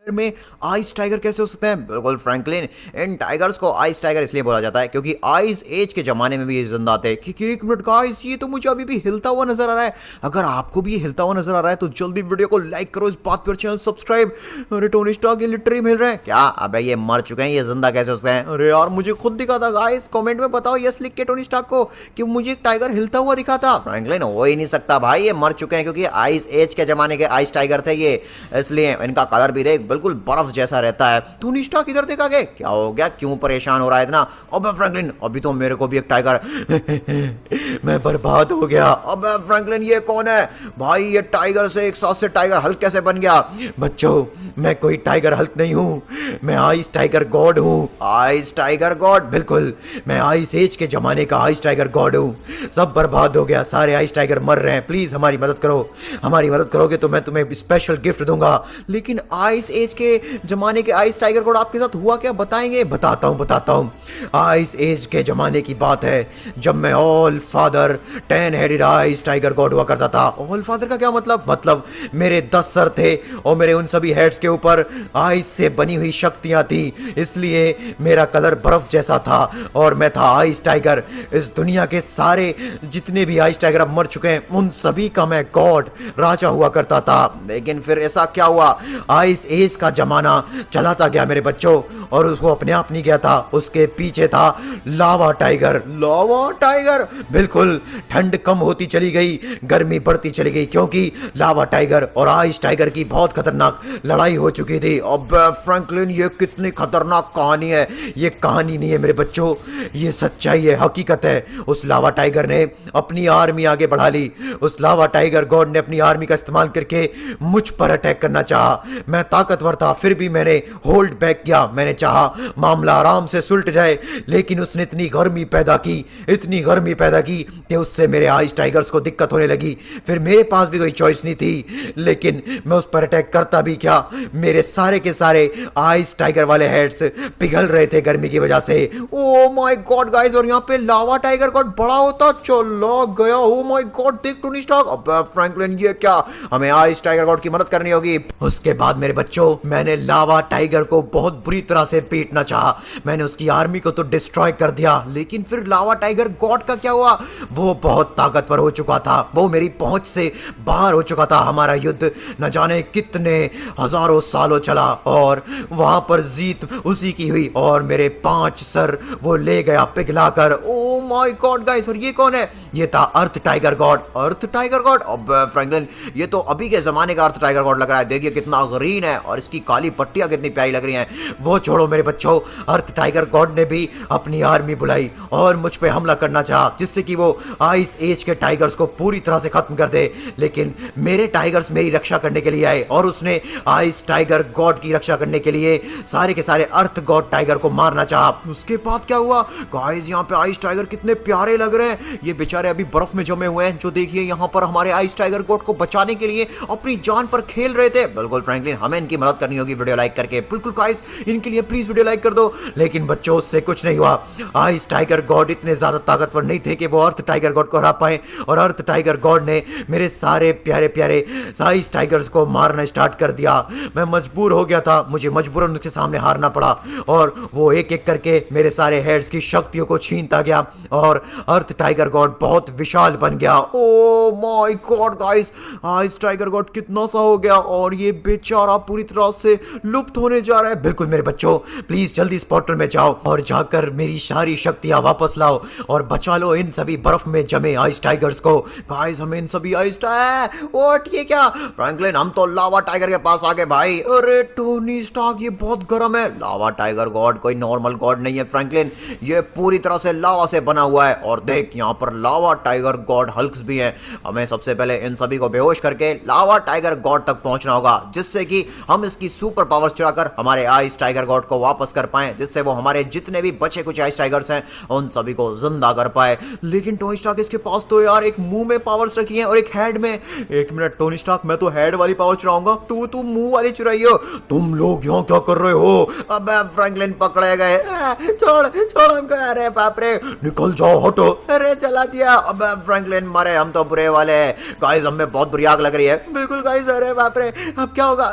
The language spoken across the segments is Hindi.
में आइस टाइगर कैसे हो सकते हैं? बिल्कुल फ्रैंकलिन, इन टाइगर्स को आइस टाइगर इसलिए बोला जाता है क्योंकि आइस एज के जमाने में भी ये जिंदा थे। कि एक मिनट गाइस, ये तो मुझे अभी भी हिलता हुआ नजर आ रहा है। अगर आपको भी ये हिलता हुआ नजर आ रहा है तो जल्दी वीडियो को लाइक करो, इस बात पर चैनल सब्सक्राइब। अरे टोनी स्टार्क ये लिटरली मिल रहे हैं क्या? अबे ये मर चुके हैं, ये जिंदा कैसे हो सकते हैं? अरे यार मुझे खुद दिखा था गाइस, कमेंट में बताओ यस लिख के टोनी स्टार्क को कि मुझे एक टाइगर हिलता हुआ दिखा था। फ्रैंकलिन हो ही नहीं सकता भाई, ये मर चुके हैं क्योंकि आइस एज के जमाने के आइस टाइगर थे ये, इसलिए इनका कलर भी देख बिल्कुल बर्फ जैसा रहता है। टोनी स्टार्क इधर देखा के क्या हो गया, क्यों परेशान हो रहा है इतना? अबे फ्रैंकलिन अभी तो मेरे को भी एक टाइगर मैं बर्बाद हो गया। अबे फ्रैंकलिन ये कौन है भाई? ये टाइगर से एक साथ से टाइगर हल्क कैसे बन गया? बच्चों मैं कोई टाइगर हल्क नहीं हूँ, मैं आइस टाइगर गॉड हूँ। Ice tiger God? बिल्कुल, मैं आइस एज के जमाने का आइस टाइगर गॉड हूँ। सब बर्बाद हो गया, सारे आइस टाइगर मर रहे हैं, प्लीज हमारी मदद करो। हमारी मदद करोगे तो मैं तुम्हें स्पेशल गिफ्ट दूंगा। लेकिन आइस एज के जमाने के आइस टाइगर गॉड आपके साथ हुआ क्या, बताएंगे? बताता हूँ। आइस एज के जमाने की बात है जब मैं all father 10 headed ice tiger God हुआ करता था। ऑल फादर का क्या मतलब? मतलब मेरे 10 सर थे और मेरे उन सभी हेड्स के ऊपर आइस से बनी हुई शक्तियां थी, इसलिए मेरा कलर बर्फ जैसा था और मैं था आइस टाइगर। इस दुनिया के सारे जितने भी आइस टाइगर अब मर चुके हैं उन सभी का मैं गॉड राजा हुआ करता था। लेकिन फिर ऐसा क्या हुआ, आइस एज का जमाना चलाता गया मेरे बच्चों और उसको अपने आप नहीं गया था, उसके पीछे था लावा टाइगर। लावा टाइगर? बिल्कुल, ठंड कम होती चली गई, गर्मी बढ़ती चली गई क्योंकि लावा टाइगर और आइस टाइगर की बहुत खतरनाक लड़ाई हो चुकी थी। अब फ्रैंकलिन ये कितनी खतरनाक कहानी है? ये कहानी नहीं है मेरे बच्चों, ये सच्चाई है, हकीकत है। उस लावा टाइगर ने अपनी आर्मी आगे बढ़ा ली। उस लावा टाइगर गॉड ने अपनी आर्मी का इस्तेमाल करके मुझ पर अटैक करना चाहा। मैं ताकतवर था फिर भी मैंने होल्ड बैक किया। मैंने चाहा मामला आराम से सुलट जाए, लेकिन उसने इतनी गर्मी पैदा की कि उससे मेरे आइस टाइगर्स को दिक्कत होने लगी। फिर मेरे पास भी कोई चॉइस नहीं थी, लेकिन मैं उस पर अटैक करता भी क्या, मेरे सारे के सारे आइस टाइगर वाले हेड्स पिघल रहे थे गर्मी की वजह से। ओ माय गॉड गाइस, और यहाँ पे लावा टाइगर गॉड बड़ा होता चला गया। ओ माय गॉड, देख टोनी स्टार्क। अब फ्रैंकलिन ये क्या, हमें आइस टाइगर गॉड की मदद करनी होगी। उसके बाद मेरे बच्चों मैंने लावा टाइगर को बहुत बुरी तरह से पीटना चाहा। मैंने उसकी आर्मी को तो डिस्ट्रॉय कर दिया, लेकिन फिर लावा टाइगर गॉड का क्या हुआ? वो बहुत ताकतवर हो चुका था, वो मेरी पहुंच से बाहर हो चुका था। हमारा युद्ध न जाने कितने हजारों सालों चला और वहां पर जीत उसी की हुई और मेरे 5 सर वो ले गया पिघलाकर। ओ माय गॉड गाइस, और ये कौन है? ये था अर्थ टाइगर गॉड। अर्थ टाइगर गॉड? अब फ्रैंकलिन ये तो अभी के जमाने का अर्थ टाइगर गॉड लग रहा है। देखिए कितना ग्रीन है और इसकी काली पट्टियां कितनी प्यारी लग रही हैं। वो छोड़ो मेरे बच्चों, अर्थ टाइगर गॉड ने भी अपनी आर्मी बुलाई और मुझ पे हमला करना चाहा, जिससे कि वो आइस एज के टाइगर्स को पूरी तरह से खत्म कर दे। लेकिन मेरे टाइगर्स मेरी रक्षा करने के लिए आए और उसने आइस टाइगर गॉड की रक्षा करने के लिए सारे के सारे अर्थ गॉड टाइगर को मारना चाहा। उसके बाद क्या हुआ गाइस? यहाँ पे आइस टाइगर कितने प्यारे लग रहे हैं। ये बेचारे अभी बर्फ में जमे हुए हैं, जो देखिए यहाँ पर हमारे आइस टाइगर गॉड को बचाने के लिए अपनी जान पर खेल रहे थे। बिल्कुल फ्रैंकलिन, हमें इनकी मदद करनी होगी वीडियो लाइक करके। बिल्कुल गाइस, इनके लिए प्लीज वीडियो लाइक कर दो। लेकिन बच्चों उससे कुछ नहीं हुआ। आइस टाइगर गॉड इतने ज्यादा ताकतवर नहीं थे कि वो अर्थ टाइगर गॉड को हरा पाए और अर्थ टाइगर गॉड ने मेरे सारे प्यारे प्यारे आइस टाइगर्स को मारना स्टार्ट कर दिया। मैं मजबूर हो गया था, मुझे मजबूरन उसके सामने हारना पड़ा और वो एक एक करके मेरे सारे हेड्स की शक्तियों को छीनता गया और अर्थ टाइगर गॉड बहुत विशाल बन गया। Oh my God guys, ice tiger God कितना सा हो गया और ये बेचारा पूरी तरह से लुप्त होने जा रहा है। बिल्कुल मेरे बच्चों, प्लीज जल्दी इस पोर्टल में जाओ और जाकर मेरी सारी शक्तियां वापस लाओ और बचा लो इन सभी बर्फ में जमे आइस टाइगर्स को। गाइस हमें इन सभी आइस ये क्या फ्रैंकलिन, हम तो लावा टाइगर के पास आ गए भाई। अरे टोनी स्टार्क ये बहुत गर्म है। लावा टाइगर गॉड कोई नॉर्मल गॉड नहीं है फ्रैंकलिन, ये पूरी तरह से लावा से बना हुआ है। और देख यहाँ पर लावा टाइगर गॉड हल्क्स भी हैं। हमें सबसे पहले इन सभी को बेहोश करके लावा टाइगर गॉड तक पहुंचना होगा, जिससे कि हम इसकी सुपर पावर्स चुराकर हमारे आइस टाइगर गॉड को वापस कर पाए, जिससे वो हमारे जितने भी बचे कुछ आइस टाइगर्स हैं उन सभी को जिंदा कर पाए। लेकिन टोनी स्टार्क इसके पास तो यार एक मुंह में पावर्स रखी हैं और एक हेड में। एक मिनट टोनी स्टार्क, मैं तो हेड वाली पावर चुराऊंगा, तू मुंह वाली चुराई हो। तुम लोग यहाँ क्या कर रहे हो? अब फ्रैंकलिन पकड़े गए। छोड़ हमको। अरे बाप रे, निकल जाओ, हटो। अरे चला दिया। अब फ्रैंकलिन मरे, हम तो बुरे वाले हैं। गाइस हमें बहुत बुरी आग लग रही है। बिल्कुल गाइस, अरे बाप रे, अब क्या होगा?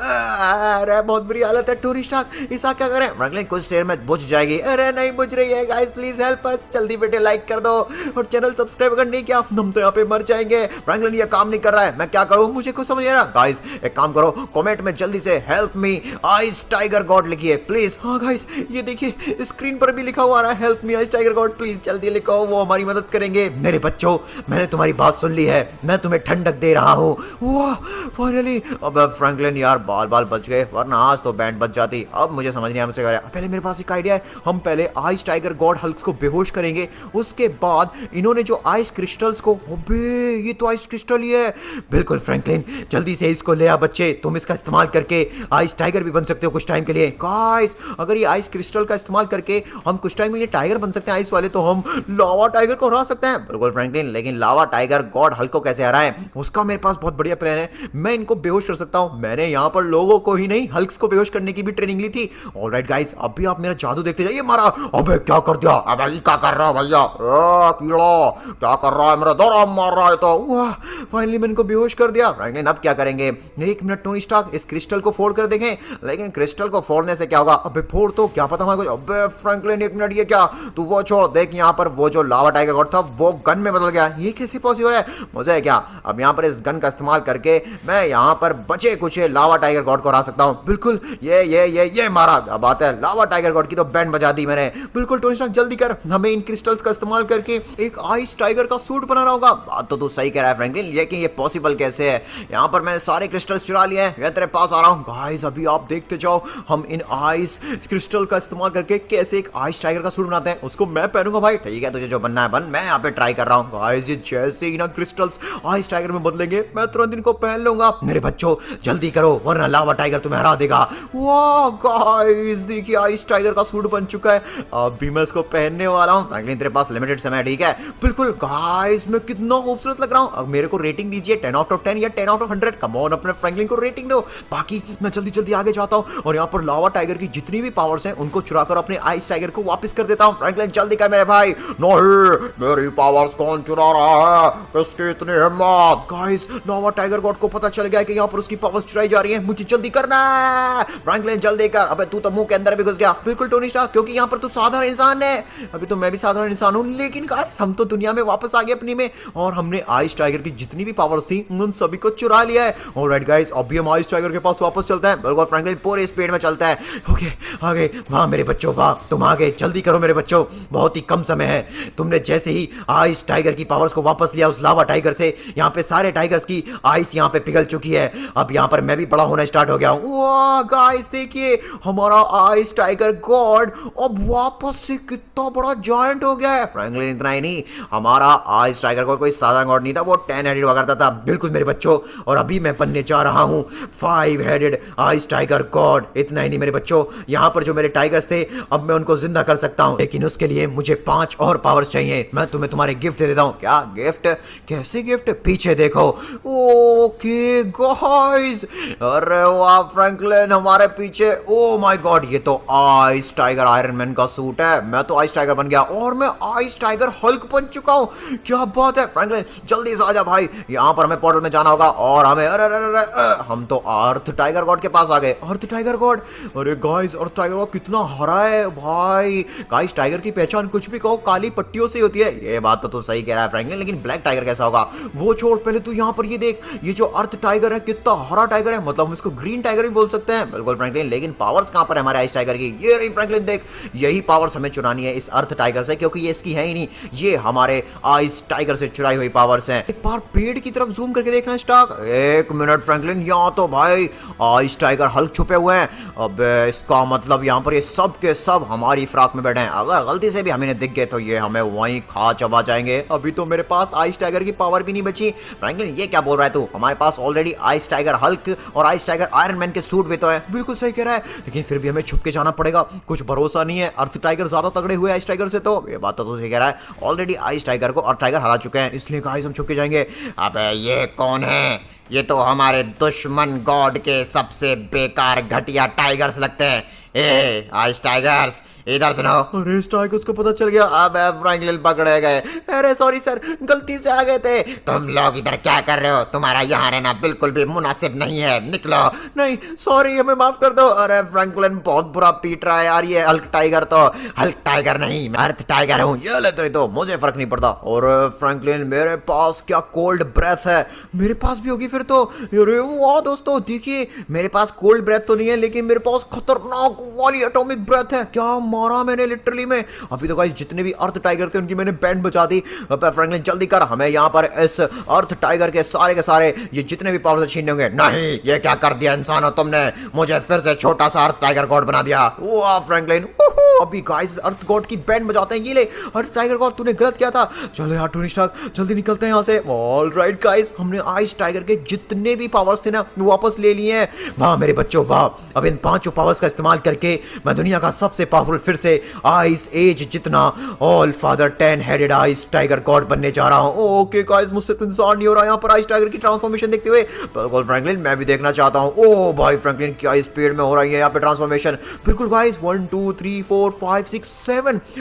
अरे बहुत बुरी हालत है टोनी स्टार्क, इसका क्या करें? फ्रैंकलिन कुछ देर में बुझ जाएगी। अरे नहीं बुझ रही है गाइस, प्लीज हेल्प अस। जल्दी बेटे लाइक कर दो और चैनल सब्सक्राइब अगर नहीं किया हम तो यहाँ पे मर जाएंगे। फ्रैंकलिन ये काम नहीं कर रहा है, मैं क्या करूँ? मुझे कुछ समझ नहीं आ रहा। गाइस एक काम करो, कमेंट में जल्दी से help me ice tiger God लिखिए प्लीज। हाँ गाइस ये देखिए स्क्रीन पर भी लिखा हुआ आ रहा है help me ice tiger God, please जल्दी लिखो, वो हमारी मदद करेंगे। मेरे बच्चों मैंने तुम्हारी बात सुन ली है, मैं तुम्हें ठंडक दे रहा हूँ। वाह फाइनली। अब फ्रैंकलिन यार बाल बाल बच गए, वरना आज तो बैंड बच जाती। अब मुझे समझ नहीं हमसे क्या। पहले मेरे पास एक आइडिया है, हम पहले आइस टाइगर गॉड हल्क को बेहोश करेंगे, उसके बाद इन्होंने जो आइस क्रिस्टल्स को, अबे ये तो आइस क्रिस्टल ही है। बिल्कुल फ्रैंकलिन जल्दी से इसको ले आ बच्चे, तुम इसका इस्तेमाल करके आइस टाइगर भी बन सकते हो कुछ टाइम के लिए। गाइस अगर ये आइस क्रिस्टल का इस्तेमाल करके हम कुछ टाइम के लिए टाइगर बन सकते हैं आइस वाले, तो हम लावा टाइगर को हरा सकते हैं। बिल्कुल फ्रैंकलिन, लेकिन लावा टाइगर गॉड हल्क को कैसे हराएं? उसका मेरे पास बहुत बढ़िया प्लान है, मैं इनको बेहोश कर सकता हूं। मैंने यहाँ पर लोगों को ही नहीं हल्क्स को बेहोश करने की भी ट्रेनिंग ली थी। ऑलराइट गाइस अभी आप मेरा जादू देखते जाइए। मारा, अबे क्या कर दिया? अबे क्या कर रहा है भैया? कीड़ा क्या कर रहा है? मेरा दौरा मार रहा है तो। वाह फाइनली मैंने इनको बेहोश कर दिया। फ्रैंकलिन अब क्या करेंगे? एक मिनट टोनी स्टार्क इस क्रिस्टल को फोड़ कर देखें। लेकिन क्रिस्टल को फोड़ने से क्या होगा? अबे फोड़ तो क्या पता हमारे को। अबे फ्रैंकलिन एक मिनट, ये क्या? तू वो छोड़, देख यहाँ पर वो जो लावा टाइगर गॉड था वो गन में बदल गया। ये कैसे पॉसिबल है? मुझे क्या, अब यहाँ पर इस गन का इस्तेमाल करके मैं यहाँ पर बचे कुछ लावा टाइगर गॉड को हरा सकता हूँ। बिल्कुल ये मारा। अब बात है लावा टाइगर गॉड की तो बैंड बजा दी मैंने। बिल्कुल टोनी स्टार्क जल्दी कर, हमें इन क्रिस्टल्स का इस्तेमाल करके एक आइस टाइगर का सूट बनाना होगा। बात तो तू सही कह रहा है फ्रैंकलिन, लेकिन ये पॉसिबल कैसे है? यहाँ पर मैंने सारे क्रिस्टल्स चुरा लिए हैं, मैं तेरे पास आ रहा हूँ। गाइस अभी आप देखते जाओ हम इन आइस क्रिस्टल का इस्तेमाल करके कैसे एक आइस टाइगर का सूट बनाते हैं। उसको मैं पहनूंगा भाई। ठीक है तुझे जो बनना है बन, मैं यहाँ पे ट्राई कर रहा हूँ। गाइस ये जैसे ही ना क्रिस्टल्स आइस टाइगर में बदलेंगे मैं तुरंत इनको पहन लूंगा। मेरे बच्चों जल्दी करो वरना लावा टाइगर तुम्हें हरा देगा। वाह गाइस देखिए आइस टाइगर का सूट बन चुका है, अभी मैं इसको पहनने वाला हूँ। फ्रैंकलिन तेरे पास लिमिटेड समय, ठीक है? बिल्कुल गाइस मैं कितना खूबसूरत लग रहा हूँ। अब मेरे को रेटिंग दीजिए 10 आउट ऑफ 10 या 10 आउट ऑफ 100। कम ऑन अपने फ्रैंकलिन को रेटिंग दो। बाकी मैं जल्दी जल्दी आगे जाता हूँ और यहाँ पर लावा टाइगर की जितनी भी पावर्स हैं उनको चुरा कर अपने आइस टाइगर को वापस कर देता हूँ। फ्रैंकलिन जल्दी कर मेरे भाई। नहीं मेरी पावर्स कौन चुरा रहा है? किसकी इतनी हिम्मत? गाइस लावा टाइगर गॉड को पता चल गया कि यहाँ पर उसकी पावर्स चुराई जा रही है, मुझे जल्दी करना है। फ्रैंकलिन जल्दी कर। अबे तू तो मुंह के अंदर भी घुस गया। बिल्कुल टोनी स्टार्क, क्योंकि यहाँ पर तू साधारण इंसान है। अभी तो मैं भी साधारण इंसान हूँ, लेकिन गाइस हम तो दुनिया में वापस आ गए अपनी में, और हमने आइस टाइगर की जितनी भी पावर्स थी उन सभी को चुरा लिया है। ऑलराइट गाइस अभी हम आइस टाइगर के पास वापस चलते हैं। बिल्कुल फ्रैंकलिन पूरे स्पीड में चलता है। ओके आगे। वाह मेरे बच्चों वाह, तुम आगे जल्दी करो मेरे बच्चों, बहुत ही कम समय है। तुमने जैसे ही आइस टाइगर की पावर्स को वापस लिया उस लावा टाइगर से, यहाँ पे सारे टाइगर्स की आइस यहाँ पे पिघल चुकी है। अब यहाँ पर मैं भी बड़ा होना स्टार्ट हो गया हूँ। वाह गाइस देखिए हमारा आइस टाइगर गॉड अब वापस से कितना बड़ा जायंट हो गया है। फ्रैंकलिन इतना ही नहीं, हमारा आइस टाइगर गॉड कोई साधारण गॉड नहीं था, वो 10 हेडेड हुआ करता था। बिल्कुल मेरे बच्चों, और अभी मैं बनने जा रहा हूँ 5 हेडेड आइस टाइगर गॉड। इतना ही नहीं मेरे बच्चों, यहाँ पर जो मेरे टाइगर्स थे अब मैं उनको जिंदा कर सकता हूँ, लेकिन उसके लिए मुझे 5 और पावर्स चाहिए। मैं तुम्हें तुम्हारे गिफ्ट दे देता हूँ। क्या गिफ्ट? कैसे गिफ्ट? पीछे देखो। ओके गाइस, अरे वाह फ्रैंकलिन हमारे पीछे। ओ माय गॉड ये तो आइस टाइगर आयरन मैन का सूट है। मैं तो आइस टाइगर बन गया और मैं आइस टाइगर हल्क बन चुका हूँ। क्या बात है फ्रैंकलिन, जल्दी से आजा भाई, यहाँ पर हमें पोर्टल में जाना होगा और हमें अरे हम तो अर्थ टाइगर गॉड के पास आ गए। अर्थ टाइगर गॉड, अरे गाइस अर्थ टाइगर गॉड कितना हरा है भाई। गाइस टाइगर की पहचान कुछ भी कहो काली पट्टियों से होती है। ये बात तो तू सही कह रहा है फ्रैंकलिन, लेकिन ब्लैक टाइगर कैसा होगा? वो छोड़, पहले तू यहाँ पर ये देख, ये जो अर्थ टाइगर है कितना हरा टाइगर है, मतलब हम इसको ग्रीन टाइगर भी बोल सकते हैं। बिल्कुल फ्रैंकलिन, लेकिन पावर्स कहाँ पर है हमारे आइस टाइगर की? ये रही फ्रैंकलिन देख, यही पावर्स हमें चुरानी है इस अर्थ टाइगर से, क्योंकि ये इसकी है ही नहीं, ये हमारे आइस टाइगर से चुराई हुई पावर्स हैं। एक बार पेड़ की तरफ जूम करके देखना स्टार्क। एक मिनट फ्रैंकलिन, यहाँ तो भाई आइस टाइगर हल्क छुपे हुए हैं। अब इसका मतलब यहाँ पर ये सब के सब हमारी फ्राक में बैठे हैं। अगर गलती से भी हमें दिख गए तो ये हमें वहीं खा चबा जाएंगे। अभी तो मेरे पास आइस टाइगर की पावर भी नहीं बची। फ्रैंकलिन ये क्या बोल रहा है तू? हमारे पास ऑलरेडी आइस टाइगर हल्क और आइस टाइगर आयरन मैन के सूट भी तो है। बिल्कुल सही कह रहा है, लेकिन फिर भी हमें छुप के जाना पड़ेगा, कुछ भरोसा नहीं है। अर्थ टाइगर ज्यादा तगड़े हुए आइस टाइगर से, तो ये बात तो सही कह रहा है। ऑलरेडी आइस टाइगर को अर्थ टाइगर हरा चुके हैं, इसलिए गाइस हम छुप के जाएंगे। अबे ये कौन है? ये तो हमारे दुश्मन गॉड के सबसे बेकार घटिया टाइगर्स लगते हैं। ए आज टाइगर्स इधर सुनो। अरे इस टाइगर्स को पता चल गया, अब फ्रैंकलिन पकड़े गए। अरे सॉरी सर, गलती से आ गए थे। तुम लोग इधर क्या कर रहे हो? तुम्हारा यहाँ रहना बिल्कुल भी मुनासिब नहीं है, निकलो। नहीं सॉरी, हमें माफ कर दो। अरे फ्रैंकलिन बहुत बुरा पीट रहा है यार ये हल्क टाइगर। तो हल्क टाइगर नहीं, मैं अर्थ टाइगर हूँ। ये ले तेरी, तो मुझे फर्क नहीं पड़ता। और फ्रैंकलिन मेरे पास क्या कोल्ड ब्रेथ है, मेरे पास भी होगी फिर तो। अरे वाह दोस्तों देखिए, मेरे पास कोल्ड ब्रेथ तो नहीं है लेकिन मेरे पास खतरनाक वाली एटॉमिक ब्रेथ है। क्या मारा मैंने लिटरली में। अभी तो गाइस जितने भी अर्थ टाइगर थे उनकी मैंने बैंड बचा दी। फ्रैंकलिन जल्दी कर, हमें यहाँ पर इस अर्थ टाइगर के सारे ये जितने भी पावर से छीनने होंगे। नहीं, ये क्या कर दिया इंसानों तुमने, मुझे फिर से छोटा सा अर्थ टाइगर गॉड बना दिया। वाह फ्रैंकलिन, अभी गाइस अर्थ गॉड की बैंड बजाते हैं। ये ले अर्थ टाइगर गॉड, तूने गलत किया था। चलो यार टोनी स्टार्क जल्दी निकलते हैं यहाँ से। ऑलराइट गाइस, हमने आइस टाइगर के जितने भी पावर्स थे ना वो वापस ले लिए हैं। वाह मेरे बच्चों वाह, अब इन 5 पावर्स का इस्तेमाल करके मैं दुनिया का सबसे पावरफुल फिर से आइस एज जितना all father 10 headed ice tiger God बनने जा रहा हूँ। ओके गाइस, मुझसे तो इंतजार नहीं हो रहा यहाँ पर आइस टाइगर की ट्रांसफॉर्मेशन देखते हुए। बिल्कुल फ्रैंकलिन, मैं भी देखना चाहता हूँ। ओ भाई फ्रैंकलिन, क्या स्पीड में हो रही है यहाँ पे ट्रांसफॉर्मेशन। बिल्कुल गाइस, 1 2 3 4 5 6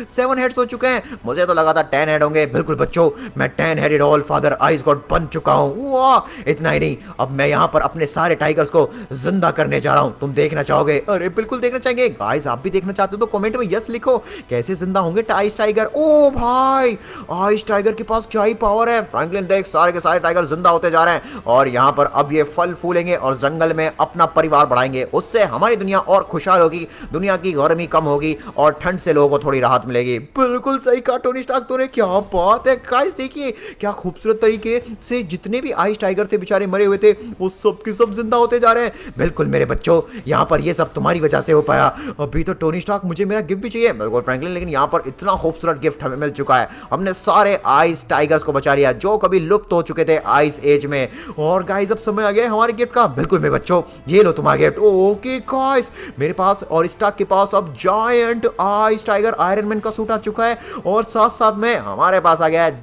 7 हेड्स हो चुके हैं। मुझे तो लगा था 10 हेड होंगे। बिल्कुल बच्चों, मैं 10 headed all father ice God बन चुका हूँ। वाह, इतना ही नहीं, अब मैं यहाँ पर अपने सारे टाइगर्स को जिंदा करने जा रहा हूँ। तुम देखना चाहोगे? अरे बिल्कुल देखना चाहेंगे। गाइस आप भी देखना चाहते हो तो कमेंट में यस लिखो। कैसे जिंदा होंगे आइस टाइगर? ओ भाई, आइस टाइगर के पास क्या ही पावर है। फ्रैंकलिन देख, सारे के सारे टाइगर जिंदा होते जा रहे हैं और यहाँ पर अब ये फल फूलेंगे और जंगल में अपना परिवार बढ़ाएंगे। उससे हमारी दुनिया और खुशहाल होगी, दुनिया की गर्मी कम होगी और ठंड से लोगों को थोड़ी राहत मिलेगी। बिल्कुल सही कहा टोनी स्टार्क तूने, क्या बात है। गाइस देखिए क्या खूबसूरत तरीके से जितने भी आइस टाइगर थे बेचारे मरे हुए थे वो सब के सब जिंदा होते जा रहे हैं। बिल्कुल मेरे बच्चों, यहाँ पर ये सब तुम्हारी वजह से हो पाया। अभी तो टोनी स्टार्क मुझे मेरा गिफ्ट भी चाहिए। बिल्कुल फ्रैंकलिन, लेकिन यहाँ पर इतना खूबसूरत गिफ्ट हमें मिल चुका है। हमने सारे आइस टाइगर्स को बचा लिया जो कभी लुप्त हो चुके थे आइस एज में। और गाइस अब समय आ गया हमारे गिफ्ट का। बिल्कुल मेरे बच्चों, ये लो तुम्हारा गिफ्ट। ओके गाइस, मेरे पास और स्टार्क के पास अब giant ice tiger iron man का सूट आ चुका है और साथ साथ में हमारे पास आ गया है